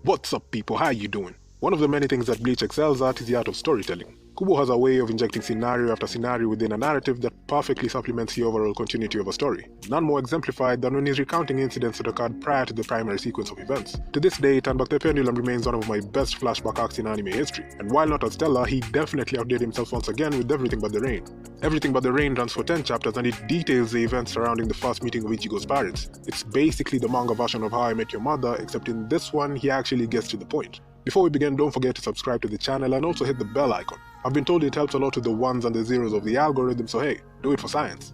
What's up people, how you doing? One of the many things that Bleach excels at is the art of storytelling. Kubo has a way of injecting scenario after scenario within a narrative that perfectly supplements the overall continuity of a story. None more exemplified than when he's recounting incidents that occurred prior to the primary sequence of events. To this day, Turn Back the Pendulum remains one of my best flashback arcs in anime history, and while not as stellar, he definitely outdid himself once again with Everything But the Rain. Everything But the Rain runs for 10 chapters and it details the events surrounding the first meeting of Ichigo's parents. It's basically the manga version of How I Met Your Mother, except in this one, he actually gets to the point. Before we begin, don't forget to subscribe to the channel and also hit the bell icon. I've been told it helps a lot with the ones and the zeros of the algorithm, so hey, do it for science.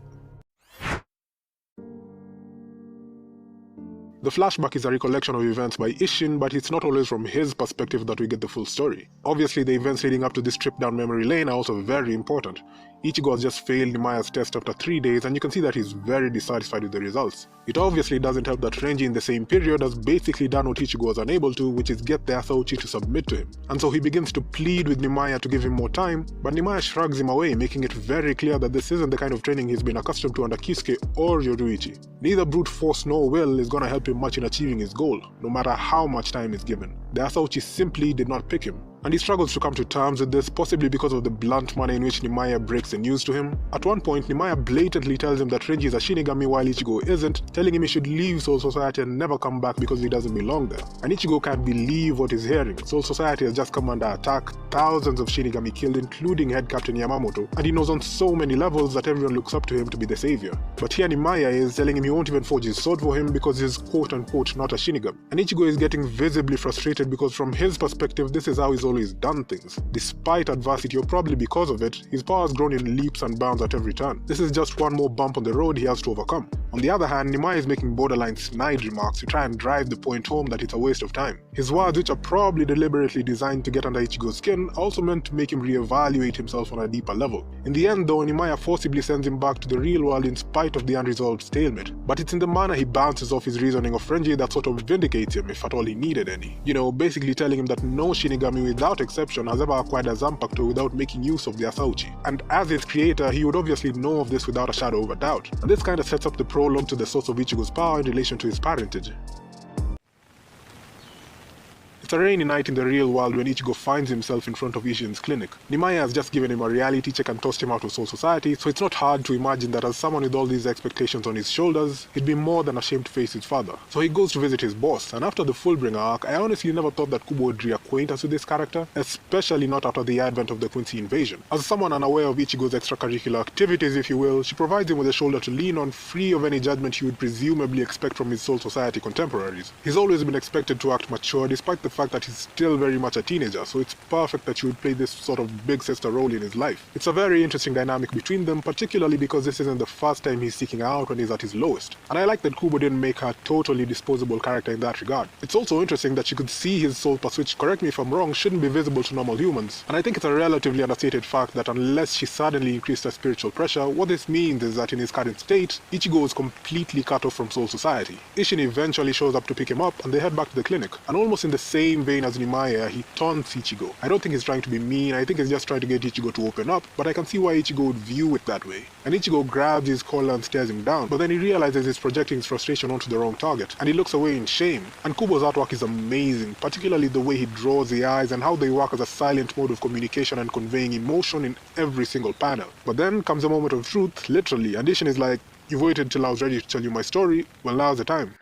The flashback is a recollection of events by Isshin, but it's not always from his perspective that we get the full story. Obviously, the events leading up to this trip down memory lane are also very important. Ichigo has just failed Nimaya's test after 3 days, and you can see that he's very dissatisfied with the results. It obviously doesn't help that Renji in the same period has basically done what Ichigo was unable to, which is get the Asauchi to submit to him. And so he begins to plead with Nimaya to give him more time, but Nimaya shrugs him away, making it very clear that this isn't the kind of training he's been accustomed to under Kisuke or Yoruichi. Neither brute force nor will is gonna help him much in achieving his goal, no matter how much time is given. The Asauchi simply did not pick him. And he struggles to come to terms with this, possibly because of the blunt manner in which Nimaya breaks the news to him. At one point, Nimaya blatantly tells him that Renji is a Shinigami while Ichigo isn't, telling him he should leave Soul Society and never come back because he doesn't belong there. And Ichigo can't believe what he's hearing. Soul Society has just come under attack, thousands of Shinigami killed, including head captain Yamamoto, and he knows on so many levels that everyone looks up to him to be the savior. But here Nimaya is telling him he won't even forge his sword for him because he's quote-unquote not a Shinigami. And Ichigo is getting visibly frustrated because from his perspective, this is how he's always done things. Despite adversity, or probably because of it, his power has grown in leaps and bounds at every turn. This is just one more bump on the road he has to overcome. On the other hand, Nimaya is making borderline snide remarks to try and drive the point home that it's a waste of time. His words, which are probably deliberately designed to get under Ichigo's skin, are also meant to make him reevaluate himself on a deeper level. In the end though, Nimaya forcibly sends him back to the real world in spite of the unresolved stalemate. But it's in the manner he bounces off his reasoning of Renji that sort of vindicates him, if at all he needed any. You know, basically telling him that no Shinigami without exception has ever acquired a Zanpakuto without making use of the Asauchi. And as its creator, he would obviously know of this without a shadow of a doubt. And this kind of sets up the prologue to the source of Ichigo's power in relation to his parentage. It's a rainy night in the real world when Ichigo finds himself in front of Isshin's clinic. Nimaya has just given him a reality check and tossed him out of Soul Society, so it's not hard to imagine that as someone with all these expectations on his shoulders, he'd be more than ashamed to face his father. So he goes to visit his boss, and after the Fullbringer arc, I honestly never thought that Kubo would reacquaint with this character, especially not after the advent of the Quincy invasion. As someone unaware of Ichigo's extracurricular activities, if you will, she provides him with a shoulder to lean on, free of any judgment he would presumably expect from his Soul Society contemporaries. He's always been expected to act mature, despite the fact that he's still very much a teenager, so it's perfect that she would play this sort of big sister role in his life. It's a very interesting dynamic between them, particularly because this isn't the first time he's seeking her out when he's at his lowest. And I like that Kubo didn't make her a totally disposable character in that regard. It's also interesting that she could see his soul paths, which, correct me if I'm wrong, shouldn't be visible to normal humans. And I think it's a relatively understated fact that unless she suddenly increased her spiritual pressure, what this means is that in his current state, Ichigo is completely cut off from Soul Society. Isshin eventually shows up to pick him up, and they head back to the clinic. And almost in the same vein as Nimaya, he taunts Ichigo. I don't think he's trying to be mean, I think he's just trying to get Ichigo to open up, but I can see why Ichigo would view it that way. And Ichigo grabs his collar and stares him down, but then he realizes he's projecting his frustration onto the wrong target, and he looks away in shame. And Kubo's artwork is amazing, particularly the way he draws the eyes and how they work as a silent mode of communication and conveying emotion in every single panel. But then comes a moment of truth, literally, and Isshin is like, "You've waited till I was ready to tell you my story, well now's the time."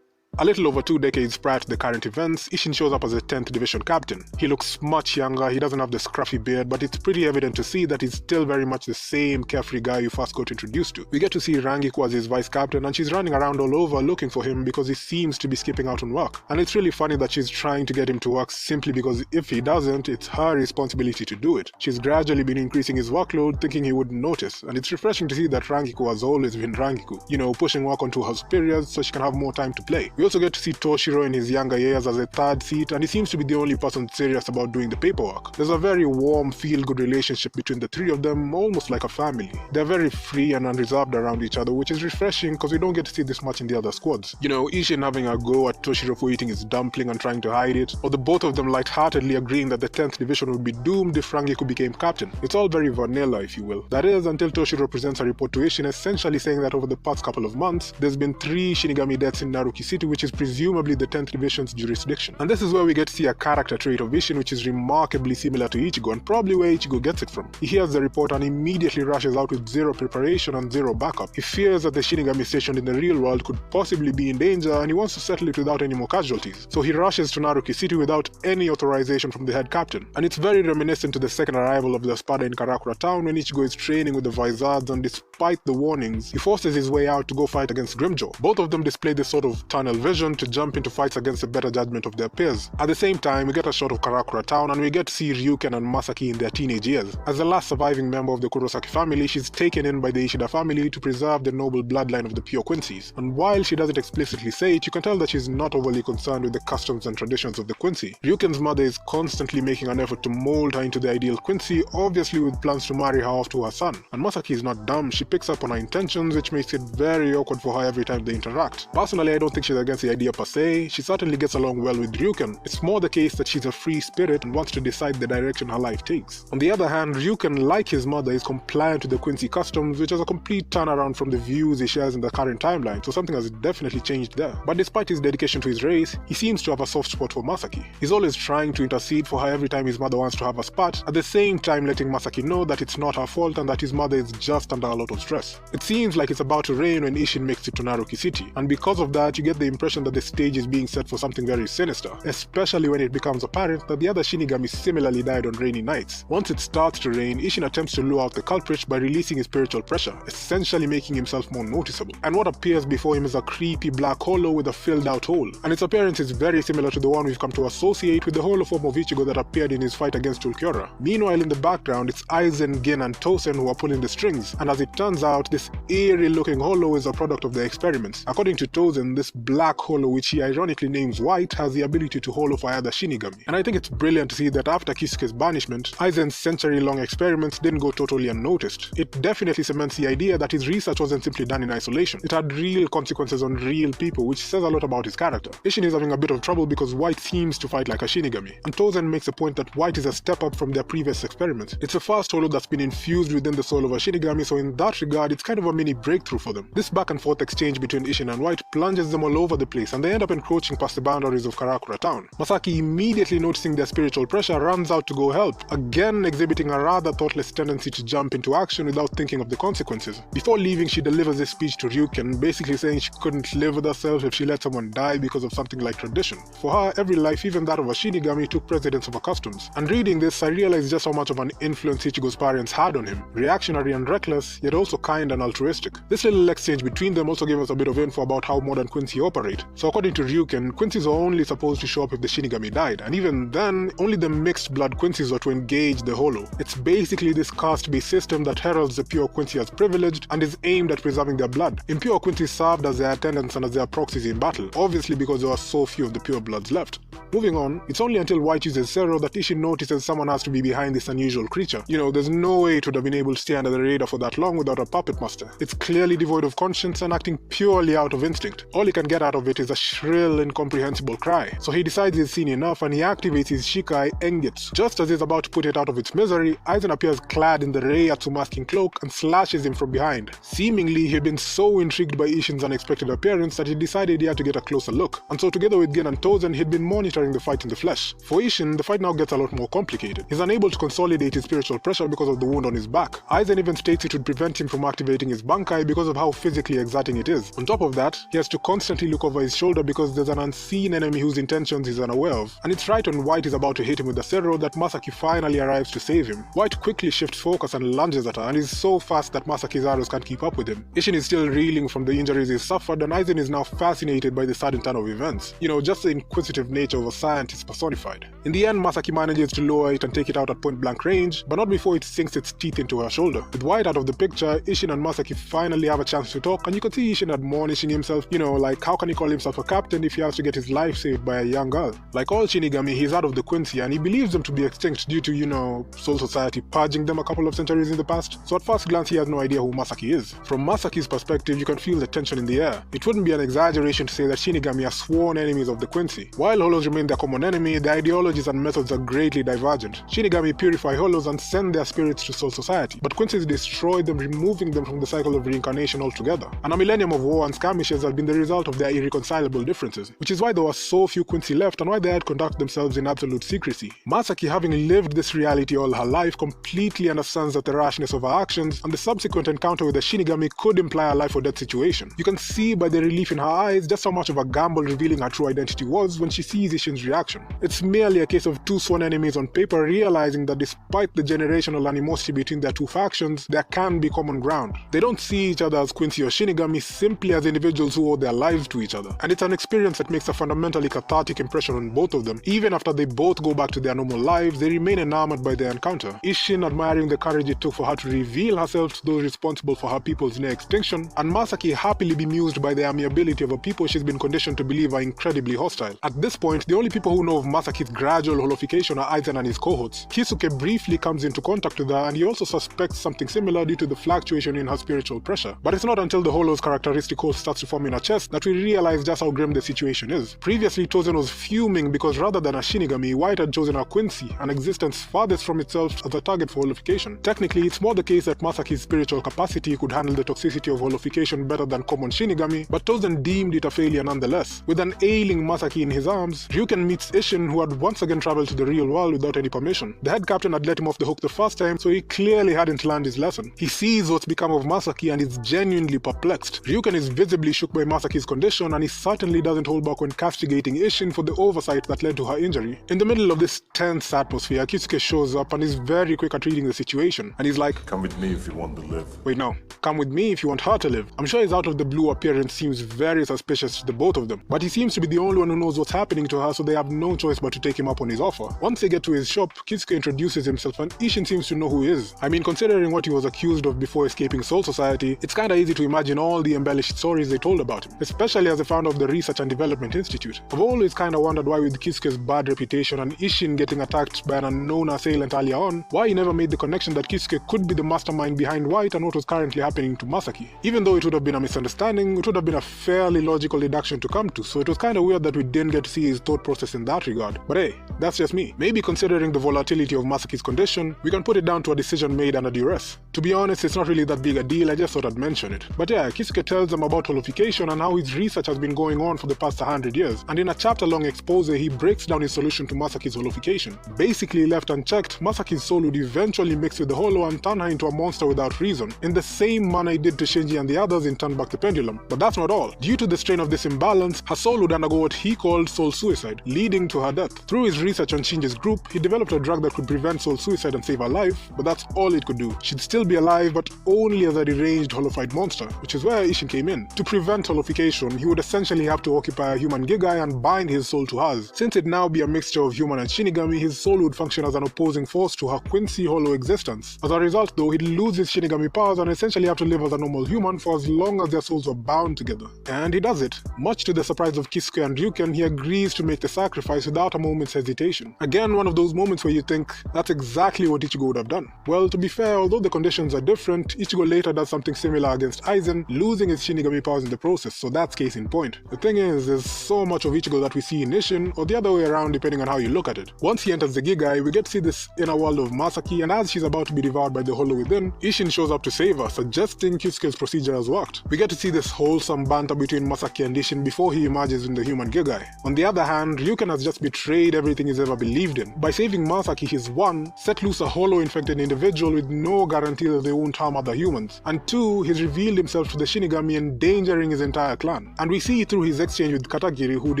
A little over 2 decades prior to the current events, Isshin shows up as a 10th Division captain. He looks much younger, he doesn't have the scruffy beard, but it's pretty evident to see that he's still very much the same carefree guy you first got introduced to. We get to see Rangiku as his vice captain, and she's running around all over looking for him because he seems to be skipping out on work. And it's really funny that she's trying to get him to work simply because if he doesn't, it's her responsibility to do it. She's gradually been increasing his workload, thinking he wouldn't notice, and it's refreshing to see that Rangiku has always been Rangiku, you know, pushing work onto her superiors so she can have more time to play. We also get to see Toshiro in his younger years as a third seat, and he seems to be the only person serious about doing the paperwork. There's a very warm, feel-good relationship between the three of them, almost like a family. They're very free and unreserved around each other, which is refreshing because we don't get to see this much in the other squads. You know, Isshin having a go at Toshiro for eating his dumpling and trying to hide it, or the both of them lightheartedly agreeing that the 10th Division would be doomed if Rangiku became captain. It's all very vanilla, if you will. That is, until Toshiro presents a report to Isshin essentially saying that over the past couple of months, there's been 3 Shinigami deaths in Naruki City, which which is presumably the 10th Division's jurisdiction. And this is where we get to see a character trait of Isshin which is remarkably similar to Ichigo, and probably where Ichigo gets it from. He hears the report and immediately rushes out with zero preparation and zero backup. He fears that the Shinigami stationed in the real world could possibly be in danger, and he wants to settle it without any more casualties. So he rushes to Naruki City without any authorization from the head captain. And it's very reminiscent to the second arrival of the Espada in Karakura town, when Ichigo is training with the Vizards, and despite the warnings, he forces his way out to go fight against Grimjaw. Both of them display this sort of tunnel vision to jump into fights against the better judgment of their peers. At the same time, we get a shot of Karakura town, and we get to see Ryuken and Masaki in their teenage years. As the last surviving member of the Kurosaki family, she's taken in by the Ishida family to preserve the noble bloodline of the pure Quincy's. And while she doesn't explicitly say it, you can tell that she's not overly concerned with the customs and traditions of the Quincy. Ryuken's mother is constantly making an effort to mold her into the ideal Quincy, obviously with plans to marry her off to her son. And Masaki is not dumb, she picks up on her intentions, which makes it very awkward for her every time they interact. Personally, I don't think she's against the idea per se. She certainly gets along well with Ryuken. It's more the case that she's a free spirit and wants to decide the direction her life takes. On the other hand, Ryuken, like his mother, is compliant to the Quincy customs, which is a complete turnaround from the views he shares in the current timeline, so something has definitely changed there. But despite his dedication to his race, he seems to have a soft spot for Masaki. He's always trying to intercede for her every time his mother wants to have a spat, at the same time letting Masaki know that it's not her fault and that his mother is just under a lot of stress. It seems like it's about to rain when Isshin makes it to Naruki City, and because of that, you get the impression that the stage is being set for something very sinister, especially when it becomes apparent that the other Shinigami similarly died on rainy nights. Once it starts to rain, Isshin attempts to lure out the culprit by releasing his spiritual pressure, essentially making himself more noticeable. And what appears before him is a creepy black hollow with a filled out hole, and its appearance is very similar to the one we've come to associate with the hollow form of Ichigo that appeared in his fight against Ulquiorra. Meanwhile, in the background, it's Aizen, Gin, and Tosen who are pulling the strings, and as it turns out, this eerie looking hollow is a product of their experiments. According to Tosen, this black hollow, which he ironically names White, has the ability to holofy other Shinigami. And I think it's brilliant to see that after Kisuke's banishment, Aizen's century-long experiments didn't go totally unnoticed. It definitely cements the idea that his research wasn't simply done in isolation. It had real consequences on real people, which says a lot about his character. Isshin is having a bit of trouble because White seems to fight like a Shinigami, and Tosen makes a point that White is a step up from their previous experiments. It's the first hollow that's been infused within the soul of a Shinigami, so in that regard, it's kind of a mini breakthrough for them. This back and forth exchange between Isshin and White plunges them all over the place, and they end up encroaching past the boundaries of Karakura town. Masaki, immediately noticing their spiritual pressure, runs out to go help, again exhibiting a rather thoughtless tendency to jump into action without thinking of the consequences. Before leaving, she delivers this speech to Ryuken, basically saying she couldn't live with herself if she let someone die because of something like tradition. For her, every life, even that of a Shinigami, took precedence over customs. And reading this, I realized just how much of an influence Ichigo's parents had on him. Reactionary and reckless, yet also kind and altruistic. This little exchange between them also gave us a bit of info about how modern Quincy operate. So according to Ryuken, Quincy's are only supposed to show up if the Shinigami died, and even then, only the mixed blood Quincy's are to engage the hollow. It's basically this caste-based system that heralds the pure Quincy as privileged and is aimed at preserving their blood. Impure Quincy served as their attendants and as their proxies in battle, obviously because there are so few of the pure bloods left. Moving on, it's only until White uses Zero that Isshin notices someone has to be behind this unusual creature. You know, there's no way it would have been able to stay under the radar for that long without a puppet master. It's clearly devoid of conscience and acting purely out of instinct. All he can get out of it is a shrill, incomprehensible cry. So he decides he's seen enough and he activates his Shikai Engetsu. Just as he's about to put it out of its misery, Aizen appears clad in the Reiatsu masking cloak and slashes him from behind. Seemingly, he'd been so intrigued by Isshin's unexpected appearance that he decided he had to get a closer look. And so together with Gin and Tosen, he'd been monitoring the fight in the flesh. For Isshin, the fight now gets a lot more complicated. He's unable to consolidate his spiritual pressure because of the wound on his back. Aizen even states it would prevent him from activating his Bankai because of how physically exerting it is. On top of that, he has to constantly look over his shoulder because there's an unseen enemy whose intentions he's unaware of. And it's right when White is about to hit him with the Zero that Masaki finally arrives to save him. White quickly shifts focus and lunges at her, and is so fast that Masaki's arrows can't keep up with him. Isshin is still reeling from the injuries he's suffered, and Aizen is now fascinated by the sudden turn of events. You know, just the inquisitive nature of a scientist personified. In the end, Masaki manages to lower it and take it out at point blank range, but not before it sinks its teeth into her shoulder. With White out of the picture, Isshin and Masaki finally have a chance to talk, and you can see Isshin admonishing himself, you know, like how can he call himself a captain if he has to get his life saved by a young girl? Like all Shinigami, he's out of the Quincy and he believes them to be extinct due to, you know, Soul Society purging them a couple of centuries in the past. So at first glance, he has no idea who Masaki is. From Masaki's perspective, you can feel the tension in the air. It wouldn't be an exaggeration to say that Shinigami are sworn enemies of the Quincy. While Hollows remain their common enemy, their ideologies and methods are greatly divergent. Shinigami purify Hollows and send their spirits to Soul Society, but Quincy's destroy them, removing them from the cycle of reincarnation altogether. And a millennium of war and skirmishes have been the result of their irreconcilable differences, which is why there were so few Quincy left and why they had conducted themselves in absolute secrecy. Masaki, having lived this reality all her life, completely understands that the rashness of her actions and the subsequent encounter with the Shinigami could imply a life or death situation. You can see by the relief in her eyes just how much of a gamble revealing her true identity was when she sees Isshin's reaction. It's merely a case of two sworn enemies on paper realizing that despite the generational animosity between their two factions, there can be common ground. They don't see each other as Quincy or Shinigami, simply as individuals who owe their lives to each other. And it's an experience that makes a fundamentally cathartic impression on both of them. Even after they both go back to their normal lives, they remain enamored by their encounter. Isshin admiring the courage it took for her to reveal herself to those responsible for her people's near extinction, and Masaki happily bemused by the amiability of a people she's been conditioned to believe are incredibly hostile. At this point, the only people who know of Masaki's gradual holification are Aizen and his cohorts. Kisuke briefly comes into contact with her, and he also suspects something similar due to the fluctuation in her spiritual pressure. But it's not until the Hollow's characteristic hole starts to form in her chest that we realize just how grim the situation is. Previously, Tozen was fuming because rather than a Shinigami, White had chosen a Quincy, an existence farthest from itself, as a target for holification. Technically, it's more the case that Masaki's spiritual capacity could handle the toxicity of holification better than common Shinigami, but Tozen deemed it a failure nonetheless. With an ailing Masaki in his arms, Ryuken meets Isshin, who had once again traveled to the real world without any permission. The head captain had let him off the hook the first time, so he clearly hadn't learned his lesson. He sees what's become of Masaki and is genuinely perplexed. Ryuken is visibly shook by Masaki's condition, and he certainly doesn't hold back when castigating Isshin for the oversight that led to her injury. In the middle of this tense atmosphere, Kisuke shows up and is very quick at reading the situation, and he's like, "Come with me if you want to live." Wait, no. Come with me if you want her to live. I'm sure his out of the blue appearance seems very suspicious to the both of them, but he seems to be the only one who knows what's happening to her, so they have no choice but to take him up on his offer. Once they get to his shop, Kisuke introduces himself and Isshin seems to know who he is. I mean, considering what he was accused of before escaping Soul Society, it's kinda easy to imagine all the embellished stories they told about him, especially as a founder of the Research and Development Institute. I've always kinda wondered why, with Kisuke's bad reputation and Isshin getting attacked by an unknown assailant earlier on, why he never made the connection that Kisuke could be the mastermind behind White and what was currently happening to Masaki. Even though it would have been a misunderstanding, it would have been a fairly logical deduction to come to, so it was kinda weird that we didn't get to see his thought process in that regard. But hey, that's just me. Maybe considering the volatility of Masaki's condition, we can put it down to a decision made under duress. To be honest, it's not really that big a deal, I just thought I'd mention it. But yeah, Kisuke tells them about holification and how his research has been going on for the past 100 years, and in a chapter-long expose, he breaks down his solution to Masaki's holification. Basically, left unchecked, Masaki's soul would eventually mix with the Hollow and turn her into a monster without reason, in the same manner he did to Shinji and the others in Turn Back the Pendulum. But that's not all. Due to the strain of this imbalance, her soul would undergo what he called soul suicide, leading to her death. Through his research on Shinji's group, he developed a drug that could prevent soul suicide and save her life, but that's all it could do. She'd still be alive, but only as a deranged holified monster, which is where Isshin came in. To prevent holification, he would essentially have to occupy a human Gigai and bind his soul to hers. Since it'd now be a mixture of human and Shinigami, his soul would function as an opposing force to her Quincy Hollow existence. As a result though, he'd lose his Shinigami powers and essentially have to live as a normal human for as long as their souls were bound together. And he does it. Much to the surprise of Kisuke and Ryuken, he agrees to make the sacrifice without a moment's hesitation. Again, one of those moments where you think, that's exactly what Ichigo would have done. Well, to be fair, although the conditions are different, Ichigo later does something similar against Aizen, losing his Shinigami powers in the process, so that's case in point. The thing is, there's so much of Ichigo that we see in Isshin, or the other way around depending on how you look at it. Once he enters the Gigai, we get to see this inner world of Masaki, and as she's about to be devoured by the Hollow within, Isshin shows up to save her, suggesting Kisuke's procedure has worked. We get to see this wholesome banter between Masaki and Isshin before he emerges in the human Gigai. On the other hand, Ryuken has just betrayed everything he's ever believed in. By saving Masaki, he's 1. Set loose a Hollow-infected individual with no guarantee that they won't harm other humans, and 2. He's revealed himself to the Shinigami, endangering his entire clan. And we see through his exchange with Katagiri, who'd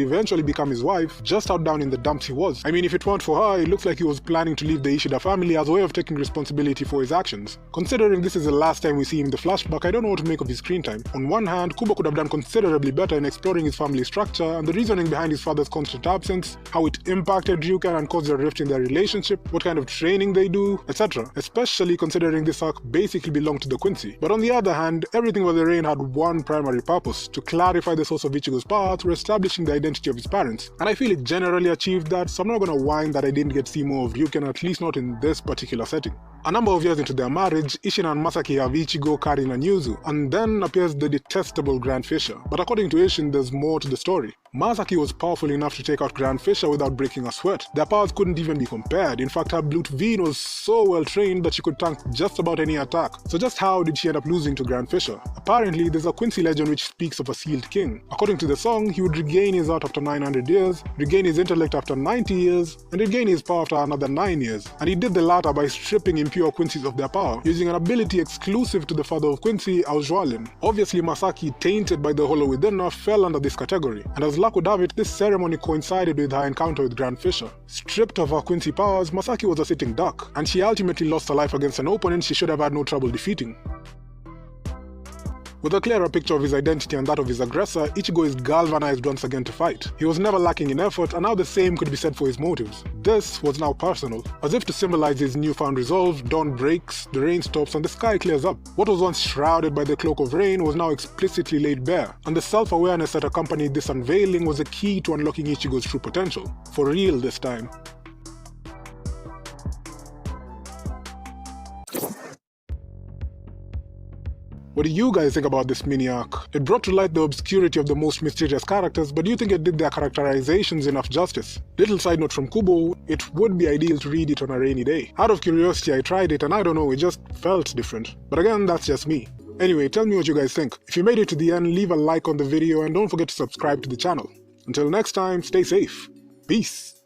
eventually become his wife, just how down in the dumps he was. I mean, if it weren't for her, it looks like he was planning to leave the Ishida family as a way of taking responsibility for his actions. Considering this is the last time we see him in the flashback, I don't know what to make of his screen time. On one hand, Kubo could have done considerably better in exploring his family structure and the reasoning behind his father's constant absence, how it impacted Ryuken and caused a rift in their relationship, what kind of training they do, etc. Especially considering this arc basically belonged to the Quincy. But on the other hand, everything with the Rain had one primary purpose: to clarify the source of Ichigo's power through establishing the identity of his parents. And I feel it generally achieved that, so I'm not gonna whine that I didn't get to see more of Ryuken, at least not in this particular setting. A number of years into their marriage, Isshin and Masaki have Ichigo, Karin and Yuzu, and then appears the detestable Grand Fisher. But according to Isshin, there's more to the story. Masaki was powerful enough to take out Grand Fisher without breaking a sweat. Their powers couldn't even be compared. In fact, her Blute Veen was so well trained that she could tank just about any attack. So just how did she end up losing to Grand Fisher? Apparently, there's a Quincy legend which speaks of a sealed king. According to the song, he would regain his art after 900 years, regain his intellect after 90 years, and regain his power after another 9 years. And he did the latter by stripping impure Quincy's of their power, using an ability exclusive to the father of Quincy, Aojualin. Obviously, Masaki, tainted by the hollow within her, fell under this category, and as luck would have it, this ceremony coincided with her encounter with Grand Fisher. Stripped of her Quincy powers, Masaki was a sitting duck, and she ultimately lost her life against an opponent she should have had no trouble defeating. With a clearer picture of his identity and that of his aggressor, Ichigo is galvanized once again to fight. He was never lacking in effort, and now the same could be said for his motives. This was now personal. As if to symbolize his newfound resolve, dawn breaks, the rain stops, and the sky clears up. What was once shrouded by the cloak of rain was now explicitly laid bare, and the self-awareness that accompanied this unveiling was the key to unlocking Ichigo's true potential. For real this time. What do you guys think about this mini arc? It brought to light the obscurity of the most mysterious characters, but do you think it did their characterizations enough justice? Little side note from Kubo, it would be ideal to read it on a rainy day. Out of curiosity, I tried it and I don't know, it just felt different. But again, that's just me. Anyway, tell me what you guys think. If you made it to the end, leave a like on the video and don't forget to subscribe to the channel. Until next time, stay safe. Peace.